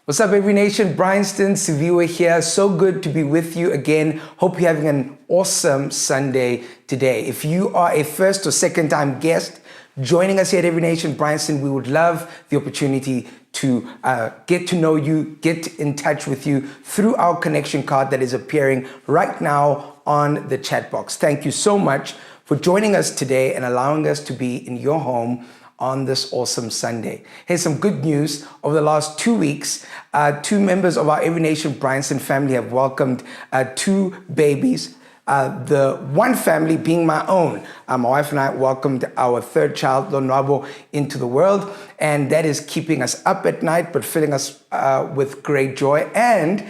What's up, Every Nation? Bryanston, Siviwe here. So good to be with you again. Hope you're having an awesome Sunday today. If you are a first or second time guest joining us here at Every Nation Bryanston, we would love the opportunity to get to know you, get in touch with you through our connection card that is appearing right now on the chat box. Thank you so much for joining us today and allowing us to be in your home on this awesome Sunday. Here's some good news. Over the last 2 weeks, two members of our Every Nation Bryanston family have welcomed two babies. The one family being my own. My wife and I welcomed our third child, Lonwabo, into the world, and that is keeping us up at night, but filling us with great joy. And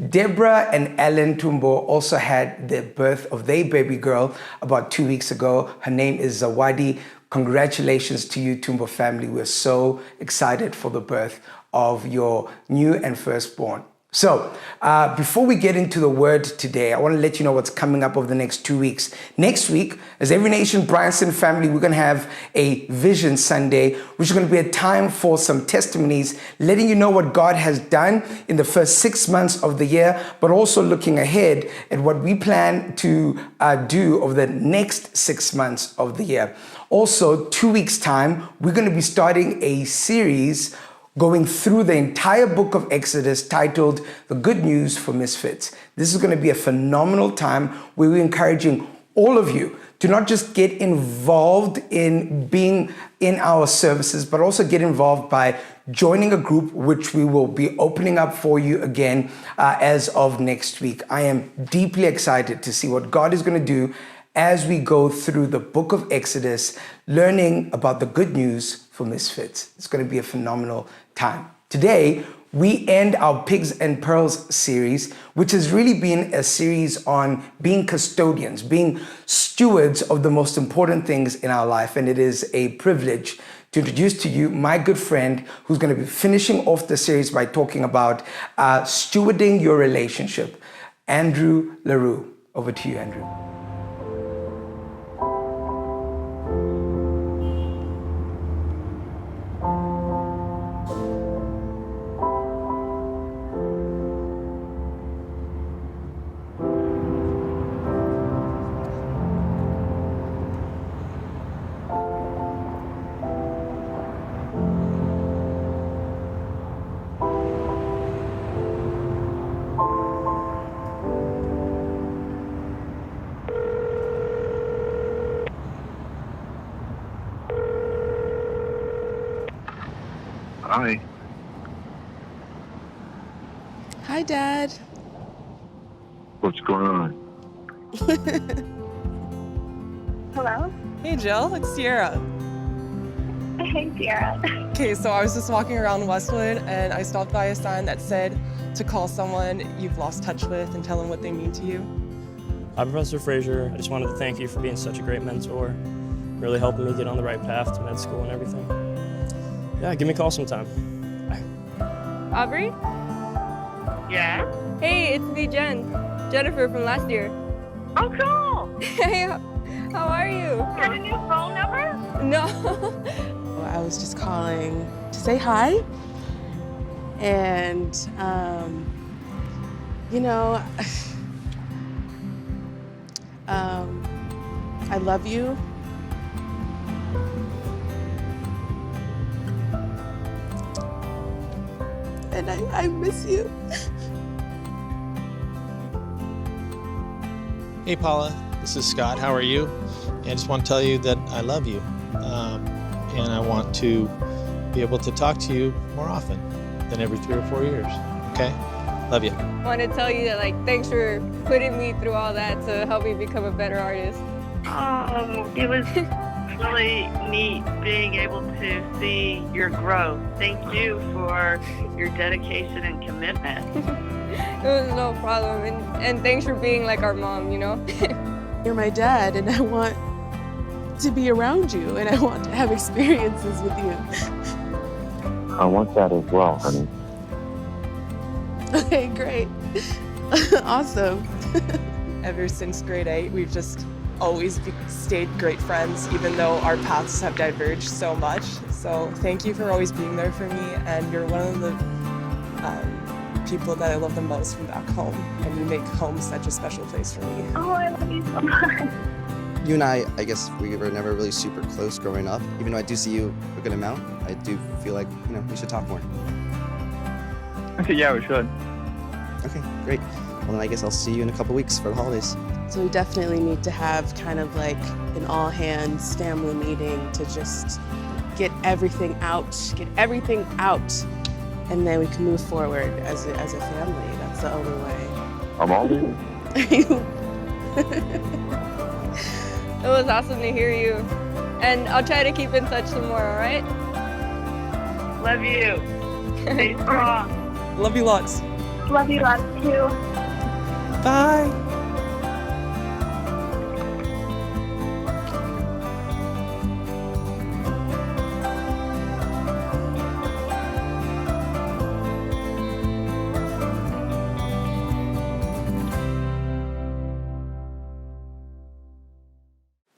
Deborah and Ellen Tumbo also had the birth of their baby girl about 2 weeks ago. Her name is Zawadi. Congratulations to you, Tumbo family. We're so excited for the birth of your new and firstborn. So, before we get into the word today, I want to let you know what's coming up over the next 2 weeks. Next week, as Every Nation Bryanston family, we're going to have a Vision Sunday, which is going to be a time for some testimonies, letting you know what God has done in the first 6 months of the year, but also looking ahead at what we plan to do over the next 6 months of the year. Also, 2 weeks' time, we're going to be starting a series going through the entire book of Exodus titled The Good News for Misfits. This is going to be a phenomenal time where we're encouraging all of you to not just get involved in being in our services, but also get involved by joining a group which we will be opening up for you again as of next week. I am deeply excited to see what God is going to do as we go through the book of Exodus, learning about the good news for misfits. It's going to be a phenomenal time. Today, we end our Pigs and Pearls series, which has really been a series on being custodians, being stewards of the most important things in our life. And it is a privilege to introduce to you my good friend who's going to be finishing off the series by talking about stewarding your relationship, Andrew LaRue. Over to you, Andrew. Hi. Hi, Dad. What's going on? Hello? Hey, Jill. It's Sierra. Hey, Sierra. Okay, so I was just walking around Westwood and I stopped by a sign that said to call someone you've lost touch with and tell them what they mean to you. Hi, Professor Frazier. I just wanted to thank you for being such a great mentor, really helping me get on the right path to med school and everything. Yeah, give me a call sometime. Bye. Aubrey? Yeah? Hey, it's me, Jennifer from last year. Oh, cool. Hey, how are you? Got a new phone number? No. I was just calling to say hi. And, you know, I love you. And I miss you. Hey Paula, this is Scott. How are you? I just want to tell you that I love you, and I want to be able to talk to you more often than every 3 or 4 years. Okay? Love you. I want to tell you that, thanks for putting me through all that to help me become a better artist. It was really neat being able to see your growth. Thank you for your dedication and commitment. It was no problem, and thanks for being like our mom, you know? You're my dad, and I want to be around you, and I want to have experiences with you. I want that as well, honey. Okay, great. Awesome. Ever since grade 8, we've just always stayed great friends, even though our paths have diverged so much. So thank you for always being there for me, and you're one of the people that I love the most from back home, and you make home such a special place for me. Oh, I love you so much. You and I guess we were never really super close growing up. Even though I do see you a good amount, I do feel like, we should talk more. Okay, yeah, we should. Okay, great. Well, then I guess I'll see you in a couple weeks for the holidays. So we definitely need to have kind of like an all-hands family meeting to just get everything out, and then we can move forward as a family. That's the only way. I'm all in. It was awesome to hear you. And I'll try to keep in touch some more, all right? Love you. Stay strong. Love you lots. Love you lots too. Bye.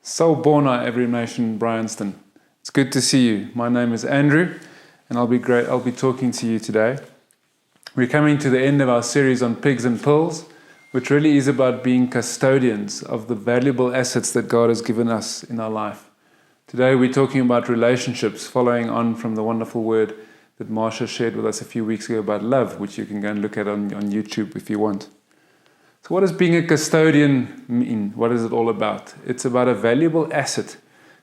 So Bona, Every Nation, Bryanston. It's good to see you. My name is Andrew, and I'll be talking to you today. We're coming to the end of our series on pigs and pills, which really is about being custodians of the valuable assets that God has given us in our life. Today we're talking about relationships, following on from the wonderful word that Marsha shared with us a few weeks ago about love, which you can go and look at on YouTube if you want. So what does being a custodian mean? What is it all about? It's about a valuable asset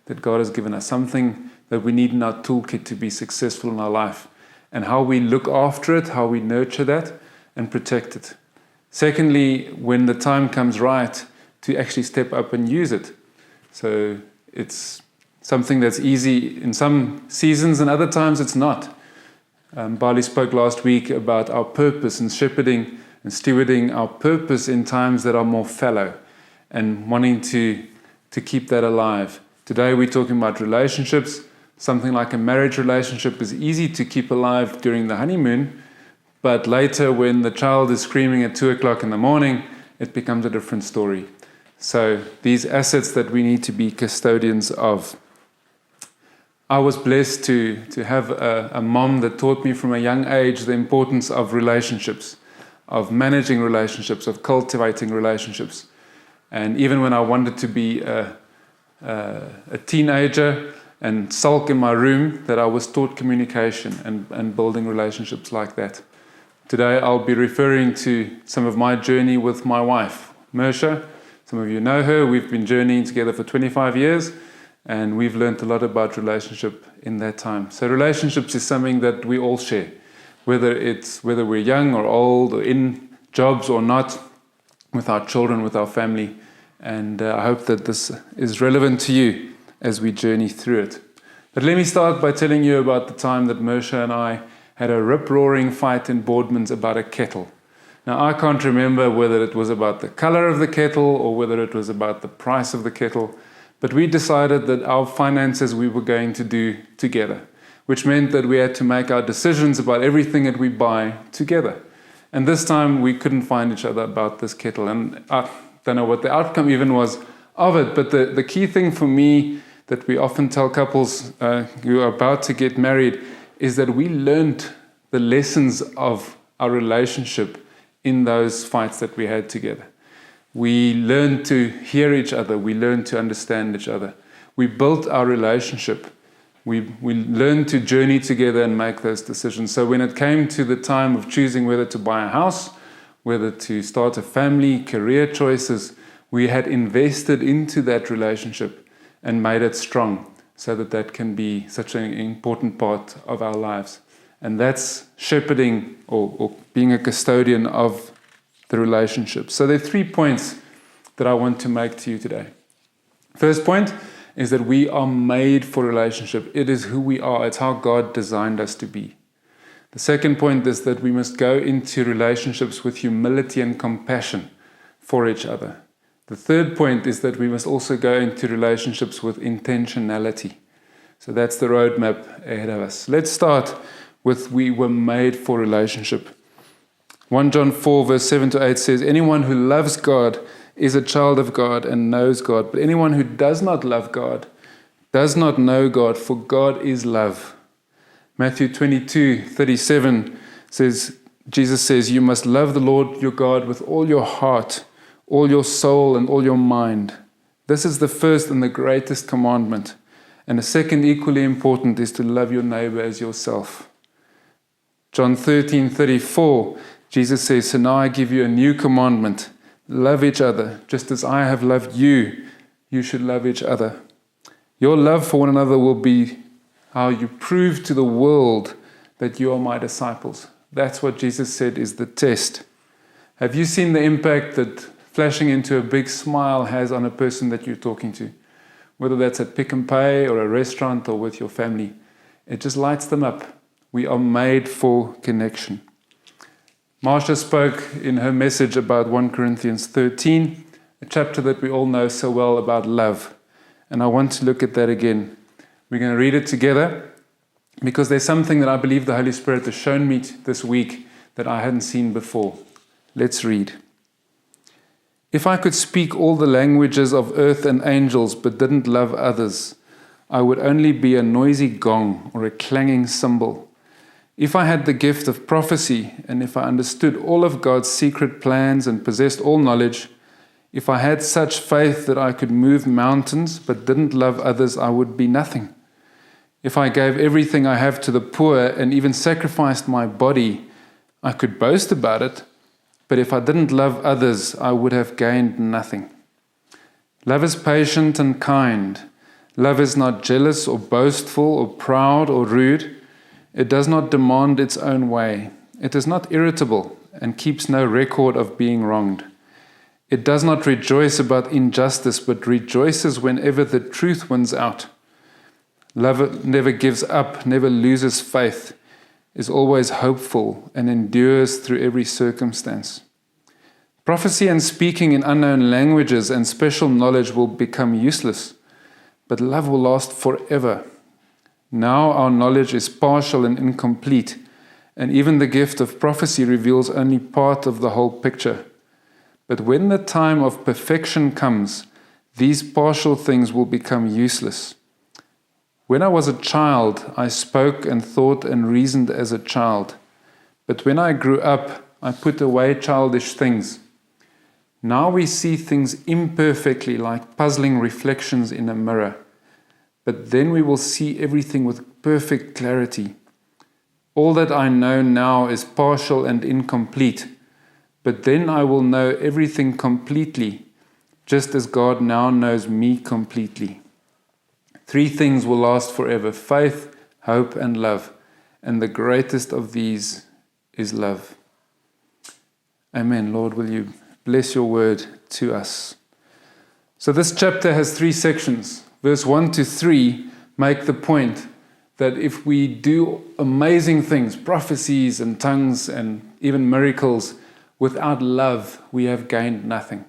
that God has given us, something that we need in our toolkit to be successful in our life, and how we look after it, how we nurture that and protect it. Secondly, when the time comes right, to actually step up and use it. So it's something that's easy in some seasons and other times it's not. Bali spoke last week about our purpose and shepherding and stewarding our purpose in times that are more fallow and wanting to keep that alive. Today we're talking about relationships. Something like a marriage relationship is easy to keep alive during the honeymoon, but later when the child is screaming at 2 o'clock in the morning, it becomes a different story. So these assets that we need to be custodians of. I was blessed to have a mom that taught me from a young age the importance of relationships, of managing relationships, of cultivating relationships. And even when I wanted to be a teenager and sulk in my room, that I was taught communication and building relationships like that. Today I'll be referring to some of my journey with my wife, Mersha. Some of you know her. We've been journeying together for 25 years, and we've learned a lot about relationship in that time. So relationships is something that we all share. Whether we're young or old or in jobs or not, with our children, with our family. And I hope that this is relevant to you as we journey through it. But let me start by telling you about the time that Mersha and I had a rip-roaring fight in Boardman's about a kettle. Now, I can't remember whether it was about the color of the kettle or whether it was about the price of the kettle, but we decided that our finances we were going to do together, which meant that we had to make our decisions about everything that we buy together. And this time we couldn't find each other about this kettle. And I don't know what the outcome even was of it, but the key thing for me that we often tell couples who are about to get married is that we learned the lessons of our relationship in those fights that we had together. We learned to hear each other. We learned to understand each other. We built our relationship. We learned to journey together and make those decisions. So when it came to the time of choosing whether to buy a house, whether to start a family, career choices, we had invested into that relationship and made it strong so that that can be such an important part of our lives. And that's shepherding or being a custodian of the relationship. So there are 3 points that I want to make to you today. First point is that we are made for relationship. It is who we are. It's how God designed us to be. The second point is that we must go into relationships with humility and compassion for each other. The third point is that we must also go into relationships with intentionality. So that's the roadmap ahead of us. Let's start with we were made for relationship. 1 John 4 verse 7 to 8 says, anyone who loves God is a child of God and knows God. But anyone who does not love God does not know God, for God is love. Matthew 22:37 says, Jesus says, you must love the Lord your God with all your heart, all your soul, and all your mind. This is the first and the greatest commandment. And the second, equally important, is to love your neighbor as yourself. John 13:34, Jesus says, so now I give you a new commandment. Love each other. Just as I have loved you, you should love each other. Your love for one another will be how you prove to the world that you are my disciples. That's what Jesus said is the test. Have you seen the impact that flashing into a big smile has on a person that you're talking to? Whether that's at Pick and Pay or a restaurant or with your family. It just lights them up. We are made for connection. Marsha spoke in her message about 1 Corinthians 13, a chapter that we all know so well about love. And I want to look at that again. We're going to read it together because there's something that I believe the Holy Spirit has shown me this week that I hadn't seen before. Let's read. If I could speak all the languages of earth and angels but didn't love others, I would only be a noisy gong or a clanging cymbal. If I had the gift of prophecy, and if I understood all of God's secret plans and possessed all knowledge, if I had such faith that I could move mountains but didn't love others, I would be nothing. If I gave everything I have to the poor and even sacrificed my body, I could boast about it, but if I didn't love others, I would have gained nothing. Love is patient and kind. Love is not jealous or boastful or proud or rude. It does not demand its own way. It is not irritable and keeps no record of being wronged. It does not rejoice about injustice, but rejoices whenever the truth wins out. Love never gives up, never loses faith, is always hopeful, and endures through every circumstance. Prophecy and speaking in unknown languages and special knowledge will become useless, but love will last forever. Now our knowledge is partial and incomplete, and even the gift of prophecy reveals only part of the whole picture. But when the time of perfection comes, these partial things will become useless. When I was a child, I spoke and thought and reasoned as a child. But when I grew up, I put away childish things. Now we see things imperfectly, like puzzling reflections in a mirror. But then we will see everything with perfect clarity. All that I know now is partial and incomplete, but then I will know everything completely, just as God now knows me completely. 3 things will last forever: faith, hope, and love. And the greatest of these is love. Amen. Lord, will you bless your word to us? So this chapter has 3 sections. Verse 1 to 3 make the point that if we do amazing things, prophecies and tongues and even miracles, without love, we have gained nothing.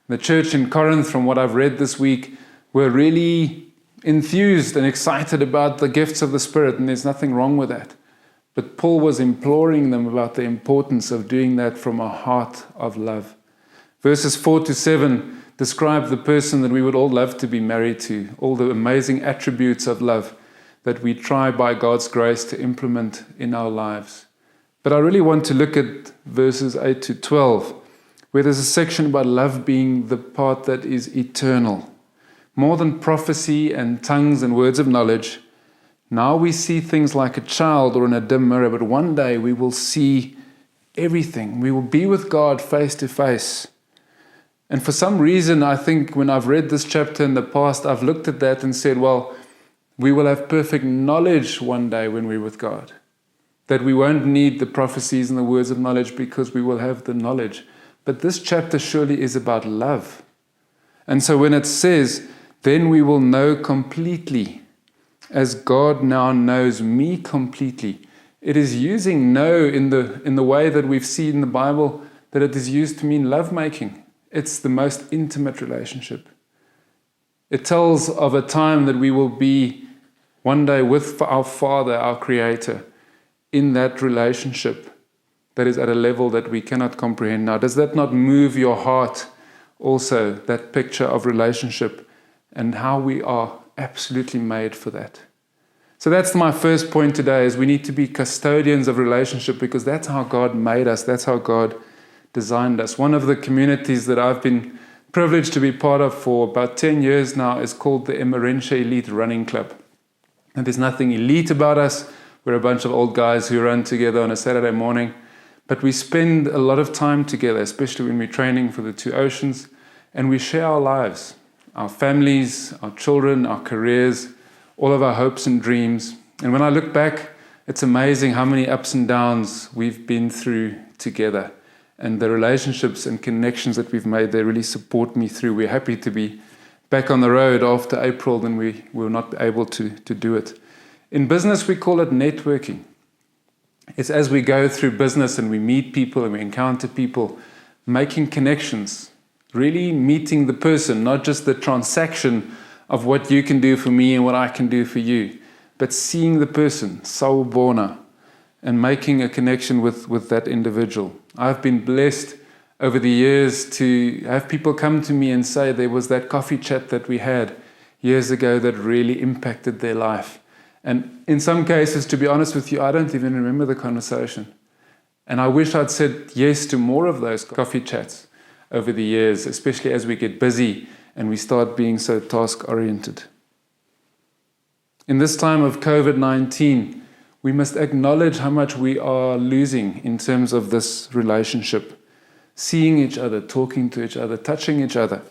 The church in Corinth, from what I've read this week, were really enthused and excited about the gifts of the Spirit, and there's nothing wrong with that. But Paul was imploring them about the importance of doing that from a heart of love. Verses 4 to 7 describe the person that we would all love to be married to, all the amazing attributes of love that we try by God's grace to implement in our lives. But I really want to look at verses 8 to 12, where there's a section about love being the part that is eternal. More than prophecy and tongues and words of knowledge, now we see things like a child or in a dim mirror, but one day we will see everything. We will be with God face to face. And for some reason, I think when I've read this chapter in the past, I've looked at that and said, well, we will have perfect knowledge one day when we're with God. That we won't need the prophecies and the words of knowledge because we will have the knowledge. But this chapter surely is about love. And so when it says, then we will know completely, as God now knows me completely, it is using know in the way that we've seen in the Bible, that it is used to mean lovemaking. It's the most intimate relationship. It tells of a time that we will be one day with our Father, our Creator, in that relationship that is at a level that we cannot comprehend now. Does that not move your heart also, that picture of relationship and how we are absolutely made for that? So that's my first point today, is we need to be custodians of relationship, because that's how God made us. That's how God designed us. One of the communities that I've been privileged to be part of for about 10 years now is called the Emerentia Elite Running Club. And there's nothing elite about us. We're a bunch of old guys who run together on a Saturday morning. But we spend a lot of time together, especially when we're training for the Two Oceans, and we share our lives, our families, our children, our careers, all of our hopes and dreams. And when I look back, it's amazing how many ups and downs we've been through together. And the relationships and connections that we've made, they really support me through. We're happy to be back on the road after April, when we were not able to do it. In business, we call it networking. It's as we go through business and we meet people and we encounter people, making connections, really meeting the person, not just the transaction of what you can do for me and what I can do for you, but seeing the person, sawubona, and making a connection with that individual. I've been blessed over the years to have people come to me and say there was that coffee chat that we had years ago that really impacted their life. And in some cases, to be honest with you, I don't even remember the conversation. And I wish I'd said yes to more of those coffee chats over the years, especially as we get busy and we start being so task-oriented. In this time of COVID-19, we must acknowledge how much we are losing in terms of this relationship. Seeing each other, talking to each other, touching each other.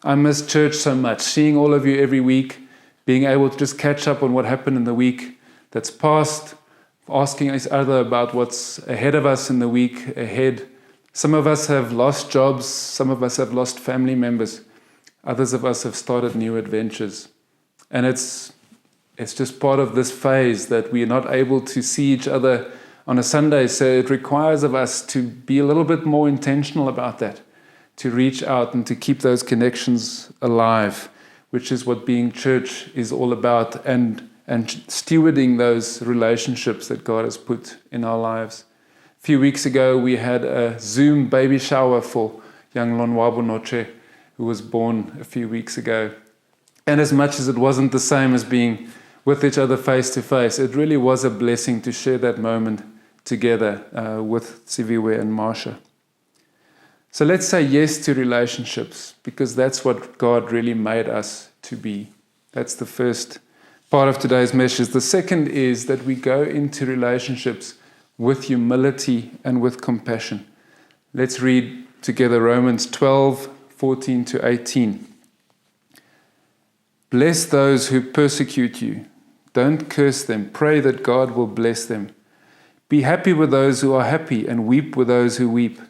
I miss church so much, seeing all of you every week, being able to just catch up on what happened in the week that's passed, asking each other about what's ahead of us in the week ahead. Some of us have lost jobs, some of us have lost family members, others of us have started new adventures. And it's just part of this phase that we are not able to see each other on a Sunday, so it requires of us to be a little bit more intentional about that, to reach out and to keep those connections alive, which is what being church is all about, and stewarding those relationships that God has put in our lives. A few weeks ago, we had a Zoom baby shower for young Lonwabo Noche, who was born a few weeks ago. And as much as it wasn't the same as being with each other face to face, it really was a blessing to share that moment together with Siviwe and Marsha. So let's say yes to relationships, because that's what God really made us to be. That's the first part of today's message. The second is that we go into relationships with humility and with compassion. Let's read together Romans 12:14-18. Bless those who persecute you. Don't curse them. Pray that God will bless them. Be happy with those who are happy and weep with those who weep.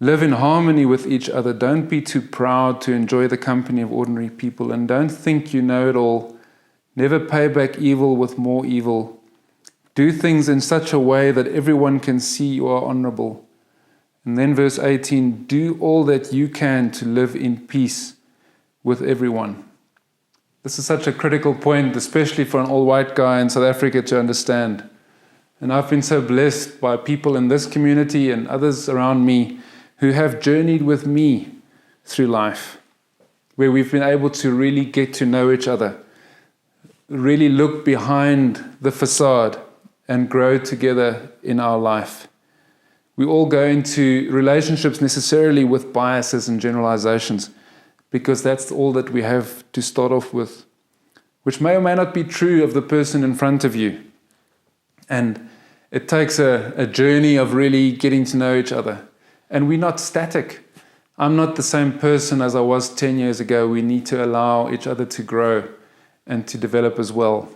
Live in harmony with each other. Don't be too proud to enjoy the company of ordinary people, and don't think you know it all. Never pay back evil with more evil. Do things in such a way that everyone can see you are honorable. And then verse 18, do all that you can to live in peace with everyone. This is such a critical point, especially for an all-white guy in South Africa to understand. And I've been so blessed by people in this community and others around me who have journeyed with me through life, where we've been able to really get to know each other, really look behind the facade and grow together in our life. We all go into relationships necessarily with biases and generalizations, because that's all that we have to start off with, which may or may not be true of the person in front of you. And it takes a journey of really getting to know each other. And we're not static. I'm not the same person as I was 10 years ago. We need to allow each other to grow and to develop as well.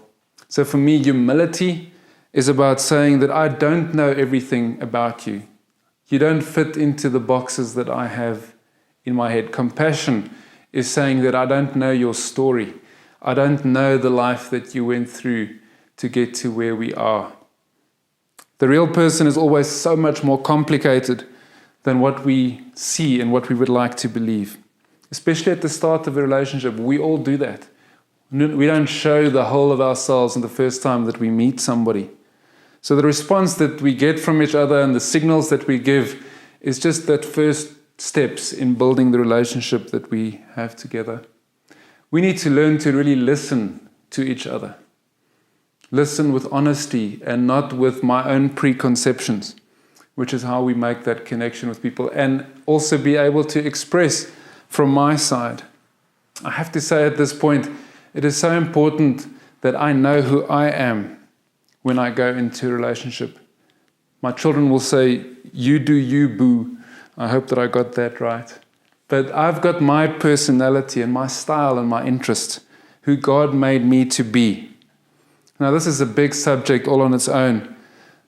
So for me, humility is about saying that I don't know everything about you. You don't fit into the boxes that I have in my head. Compassion is saying that I don't know your story. I don't know the life that you went through to get to where we are. The real person is always so much more complicated than what we see and what we would like to believe. Especially at the start of a relationship, we all do that. We don't show the whole of ourselves in the first time that we meet somebody. So the response that we get from each other and the signals that we give is just that first steps in building the relationship that we have together. We need to learn to really listen to each other. listen with honesty and not with my own preconceptions, which is how we make that connection with people, and also be able to express from my side. I have to say at this point, it is so important that I know who I am when I go into a relationship. My children will say, "You do you, boo." I hope that I got that right. But I've got my personality and my style and my interests, who God made me to be. Now, this is a big subject all on its own,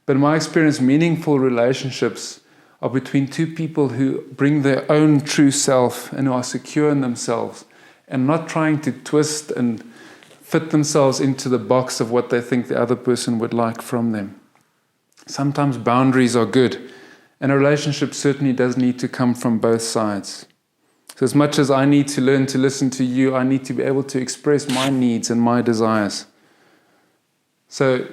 but in my experience, meaningful relationships are between two people who bring their own true self and who are secure in themselves and not trying to twist and fit themselves into the box of what they think the other person would like from them. Sometimes boundaries are good, and a relationship certainly does need to come from both sides. So as much as I need to learn to listen to you, I need to be able to express my needs and my desires. So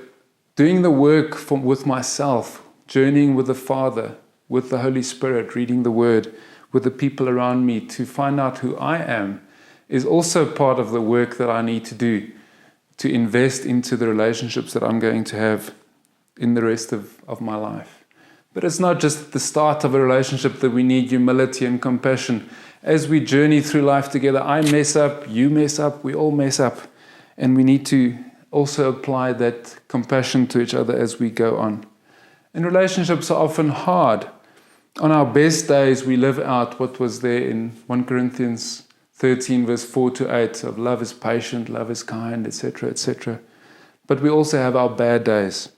doing the work with myself, journeying with the Father, with the Holy Spirit, reading the Word, with the people around me to find out who I am, is also part of the work that I need to do to invest into the relationships that I'm going to have in the rest of my life. But it's not just the start of a relationship that we need humility and compassion. As we journey through life together, I mess up, you mess up, we all mess up. And we need to also apply that compassion to each other as we go on. And relationships are often hard. On our best days, we live out what was there in 1 Corinthians 13, verse 4 to 8, of love is patient, love is kind, etc., etc. But we also have our bad days.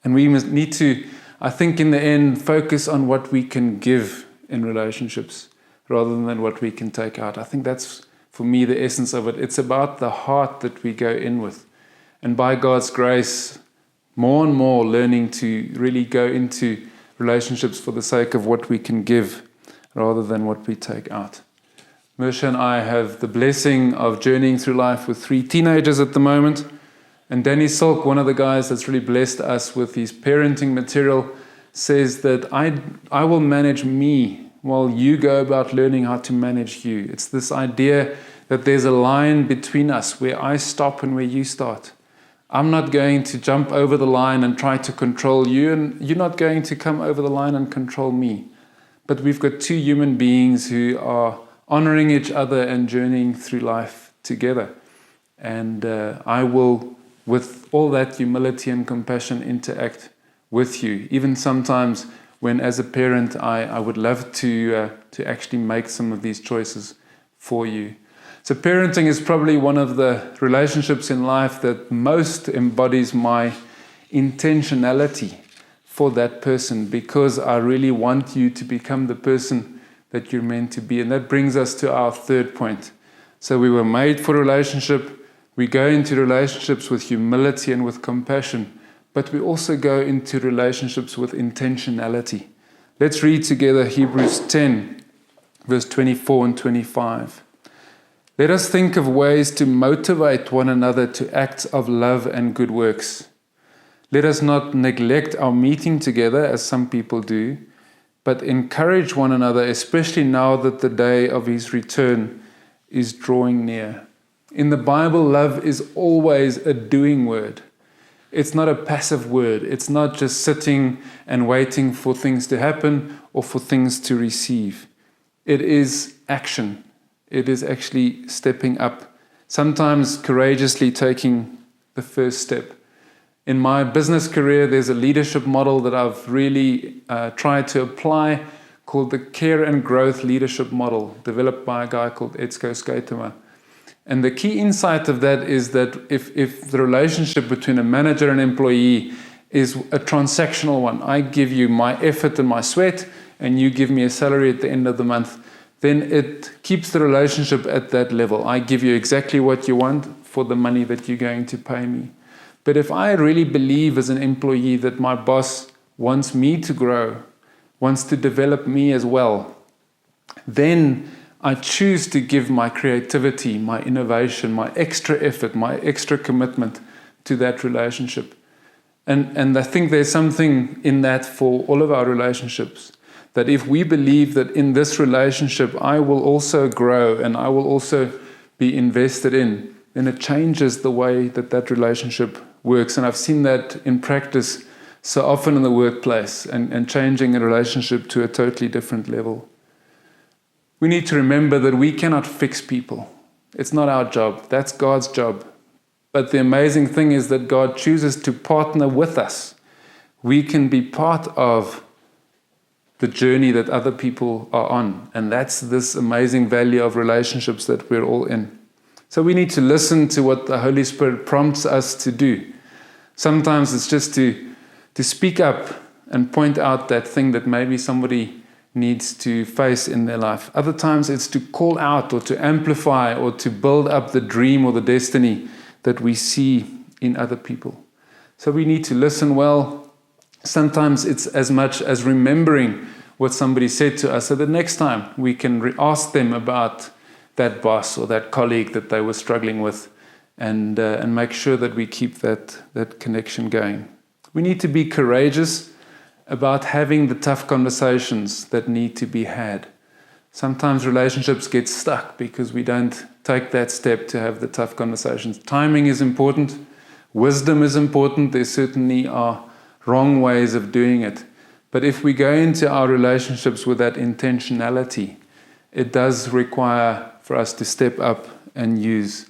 And we must need to, I think in the end, focus on what we can give in relationships rather than what we can take out. I think that's, for me, the essence of it. It's about the heart that we go in with. And by God's grace, more and more learning to really go into relationships for the sake of what we can give rather than what we take out. Mersha and I have the blessing of journeying through life with 3 teenagers at the moment. And Danny Silk, one of the guys that's really blessed us with his parenting material, says that I will manage me while you go about learning how to manage you. It's this idea that there's a line between us where I stop and where you start. I'm not going to jump over the line and try to control you, and you're not going to come over the line and control me. But we've got 2 human beings who are honoring each other and journeying through life together. And I will, with all that humility and compassion, interact with you. Even sometimes when, as a parent, I would love to actually make some of these choices for you. So parenting is probably one of the relationships in life that most embodies my intentionality for that person, because I really want you to become the person that you're meant to be. And that brings us to our 3rd point. So we were made for relationship. We go into relationships with humility and with compassion, but we also go into relationships with intentionality. Let's read together Hebrews 10, verse 24 and 25. Let us think of ways to motivate one another to acts of love and good works. Let us not neglect our meeting together, as some people do, but encourage one another, especially now that the day of his return is drawing near. In the Bible, love is always a doing word. It's not a passive word. It's not just sitting and waiting for things to happen or for things to receive. It is action. It is actually stepping up, sometimes courageously taking the first step. In my business career, there's a leadership model that I've really tried to apply called the Care and Growth Leadership Model, developed by a guy called Etzko Skatema. And the key insight of that is that if the relationship between a manager and employee is a transactional one, I give you my effort and my sweat, and you give me a salary at the end of the month, then it keeps the relationship at that level. I give you exactly what you want for the money that you're going to pay me. But if I really believe as an employee that my boss wants me to grow, wants to develop me as well, then I choose to give my creativity, my innovation, my extra effort, my extra commitment to that relationship. And I think there's something in that for all of our relationships, that if we believe that in this relationship I will also grow and I will also be invested in, then it changes the way that that relationship works. And I've seen that in practice so often in the workplace and changing a relationship to a totally different level. We need to remember that we cannot fix people. It's not our job. That's God's job. But the amazing thing is that God chooses to partner with us. We can be part of the journey that other people are on. And that's this amazing value of relationships that we're all in. So we need to listen to what the Holy Spirit prompts us to do. Sometimes it's just to speak up and point out that thing that maybe somebody needs to face in their life. Other times it's to call out or to amplify or to build up the dream or the destiny that we see in other people. So we need to listen well. Sometimes it's as much as remembering what somebody said to us, so that next time we can ask them about that boss or that colleague that they were struggling with, and make sure that we keep that connection going. We need to be courageous about having the tough conversations that need to be had. Sometimes relationships get stuck because we don't take that step to have the tough conversations. Timing is important. Wisdom is important. There certainly are wrong ways of doing it. But if we go into our relationships with that intentionality, it does require for us to step up and use.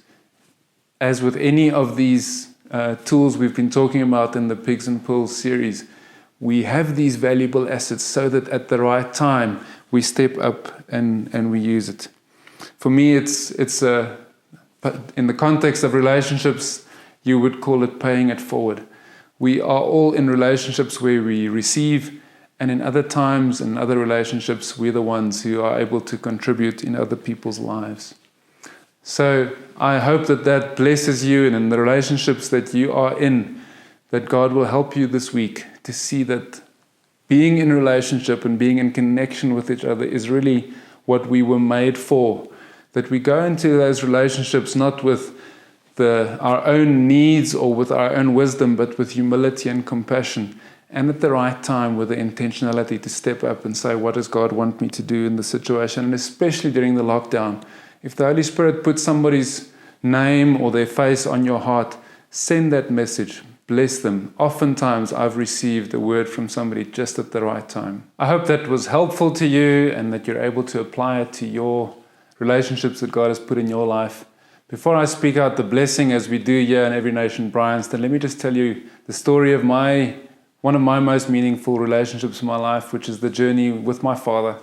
As with any of these tools we've been talking about in the Pigs and Pearls series, we have these valuable assets so that at the right time we step up and we use it. For me, it's in the context of relationships, you would call it paying it forward. We are all in relationships where we receive, and in other times, in other relationships, we're the ones who are able to contribute in other people's lives. So I hope that blesses you, and in the relationships that you are in, that God will help you this week to see that being in relationship and being in connection with each other is really what we were made for. That we go into those relationships not with our own needs or with our own wisdom, but with humility and compassion, and at the right time with the intentionality to step up and say, what does God want me to do in the situation? And especially during the lockdown, if the Holy Spirit puts somebody's name or their face on your heart, send that message. Bless them. Oftentimes I've received a word from somebody just at the right time. I hope that was helpful to you and that you're able to apply it to your relationships that God has put in your life. Before I speak out the blessing as we do here in Every Nation Bryanston, let me just tell you the story of one of my most meaningful relationships in my life, which is the journey with my father.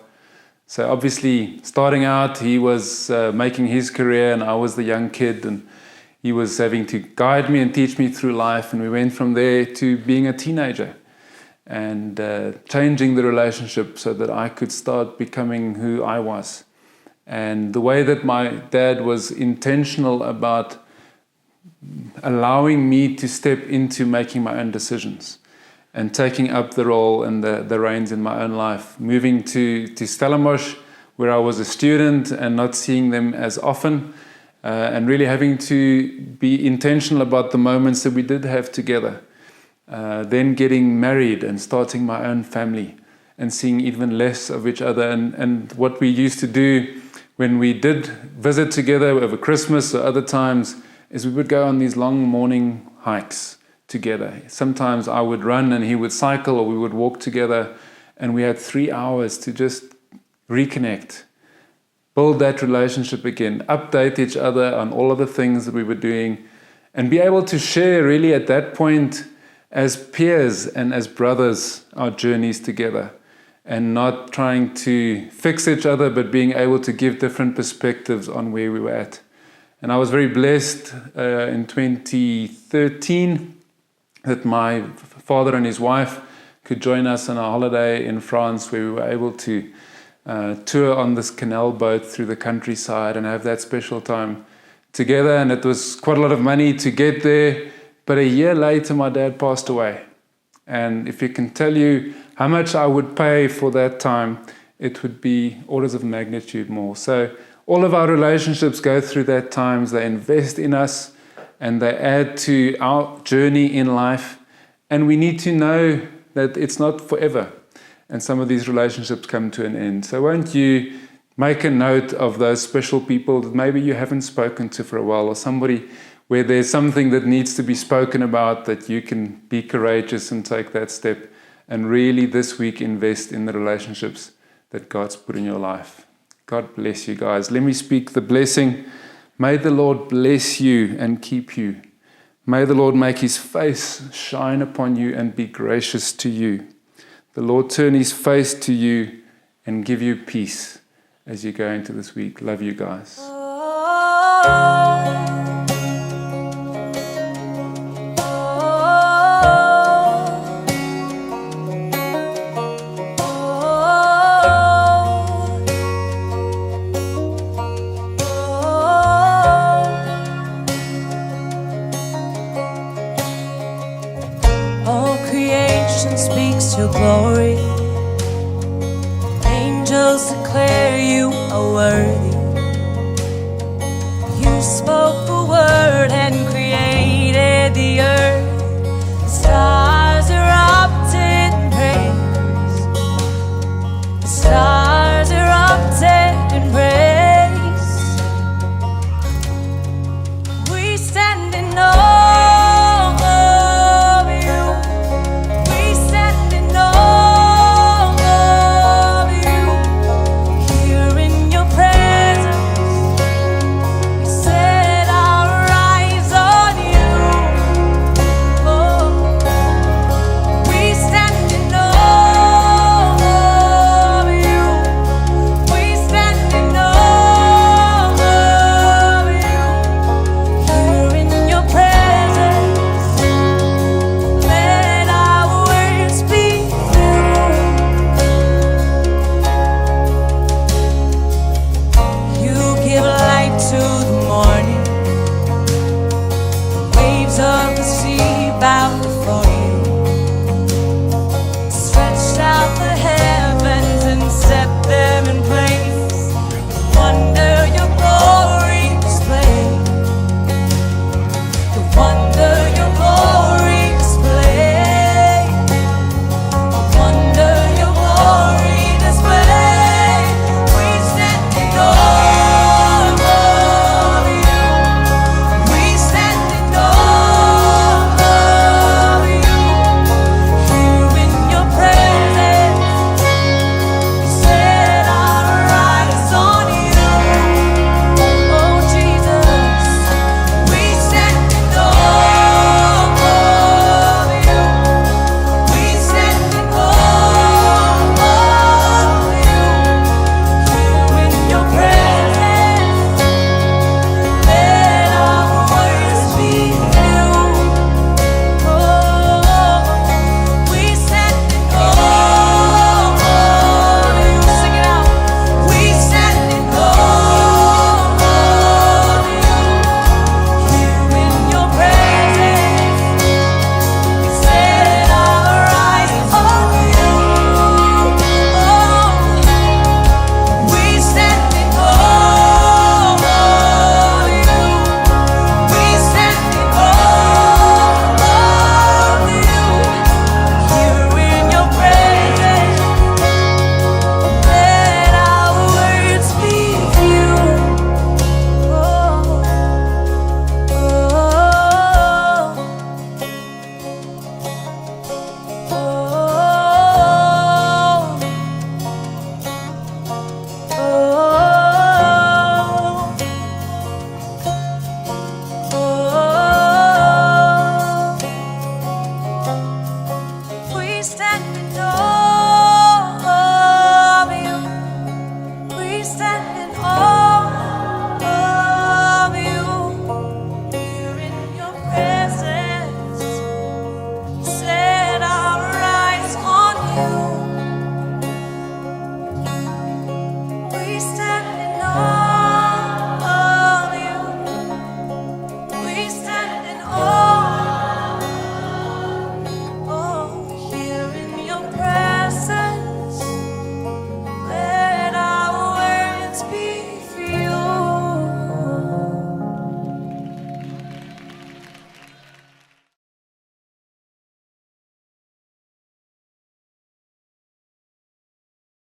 So obviously, starting out, he was making his career and I was the young kid, and he was having to guide me and teach me through life, and we went from there to being a teenager and changing the relationship so that I could start becoming who I was. And the way that my dad was intentional about allowing me to step into making my own decisions and taking up the role and the reins in my own life, moving to Stellenbosch, where I was a student and not seeing them as often, and really having to be intentional about the moments that we did have together. Then getting married and starting my own family and seeing even less of each other. And what we used to do when we did visit together over Christmas or other times is we would go on these long morning hikes together. Sometimes I would run and he would cycle, or we would walk together, and we had 3 hours to just reconnect, build that relationship again, update each other on all of the things that we were doing, and be able to share really at that point as peers and as brothers our journeys together, and not trying to fix each other, but being able to give different perspectives on where we were at. And I was very blessed in 2013 that my father and his wife could join us on a holiday in France, where we were able to tour on this canal boat through the countryside and have that special time together. And it was quite a lot of money to get there. But a year later, my dad passed away. And if you can tell you how much I would pay for that time, it would be orders of magnitude more. So all of our relationships go through that times. They invest in us and they add to our journey in life. And we need to know that it's not forever. And some of these relationships come to an end. So won't you make a note of those special people that maybe you haven't spoken to for a while, or somebody where there's something that needs to be spoken about, that you can be courageous and take that step and really this week invest in the relationships that God's put in your life. God bless you guys. Let me speak the blessing. May the Lord bless you and keep you. May the Lord make his face shine upon you and be gracious to you. The Lord turn his face to you and give you peace as you go into this week. Love you guys. Speaks your glory. Angels declare you are worthy. You spoke